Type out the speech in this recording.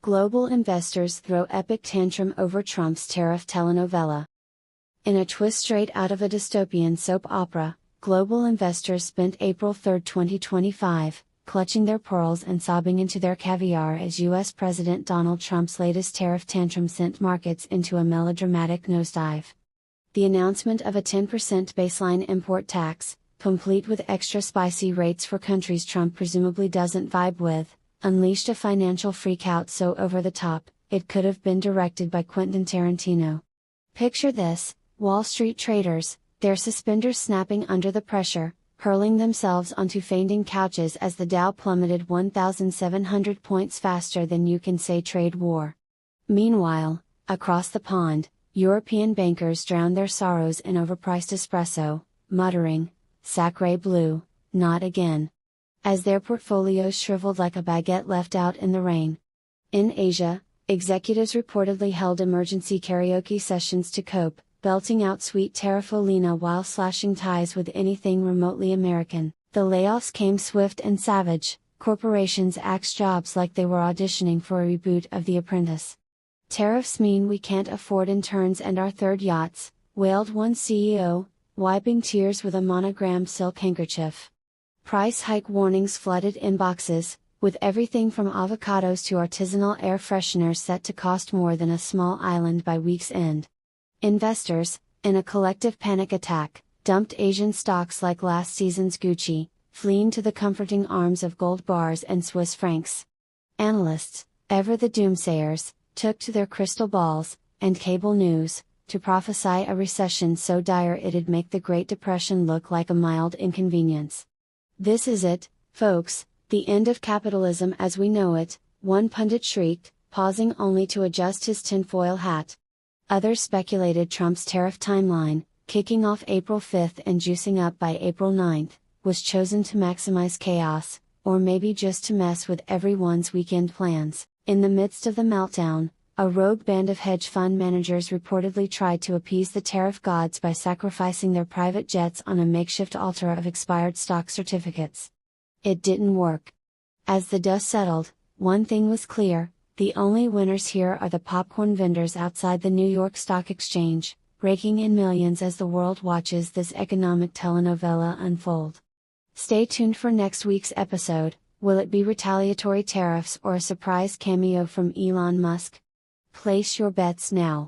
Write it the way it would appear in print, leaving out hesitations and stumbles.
Global investors throw epic tantrum over Trump's tariff telenovela. In a twist straight out of a dystopian soap opera, global investors spent April 3, 2025, clutching their pearls and sobbing into their caviar as U.S. President Donald Trump's latest tariff tantrum sent markets into a melodramatic nosedive. The announcement of a 10% baseline import tax, complete with extra spicy rates for countries Trump presumably doesn't vibe with, unleashed a financial freakout so over the top, it could have been directed by Quentin Tarantino. Picture this: Wall Street traders, their suspenders snapping under the pressure, hurling themselves onto fainting couches as the Dow plummeted 1,700 points faster than you can say trade war. Meanwhile, across the pond, European bankers drown their sorrows in overpriced espresso, muttering, "Sacré bleu, not again," as their portfolios shriveled like a baguette left out in the rain. In Asia, executives reportedly held emergency karaoke sessions to cope, belting out sweet Tarifolina while slashing ties with anything remotely American. The layoffs came swift and savage, corporations axed jobs like they were auditioning for a reboot of The Apprentice. "Tariffs mean we can't afford interns and our third yachts," wailed one CEO, wiping tears with a monogrammed silk handkerchief. Price hike warnings flooded inboxes, with everything from avocados to artisanal air fresheners set to cost more than a small island by week's end. Investors, in a collective panic attack, dumped Asian stocks like last season's Gucci, fleeing to the comforting arms of gold bars and Swiss francs. Analysts, ever the doomsayers, took to their crystal balls, and cable news, to prophesy a recession so dire it'd make the Great Depression look like a mild inconvenience. "This is it, folks, the end of capitalism as we know it," one pundit shrieked, pausing only to adjust his tinfoil hat. Others speculated Trump's tariff timeline, kicking off April 5 and juicing up by April 9, was chosen to maximize chaos, or maybe just to mess with everyone's weekend plans. In the midst of the meltdown, a rogue band of hedge fund managers reportedly tried to appease the tariff gods by sacrificing their private jets on a makeshift altar of expired stock certificates. It didn't work. As the dust settled, one thing was clear: the only winners here are the popcorn vendors outside the New York Stock Exchange, raking in millions as the world watches this economic telenovela unfold. Stay tuned for next week's episode. Will it be retaliatory tariffs or a surprise cameo from Elon Musk? Place your bets now.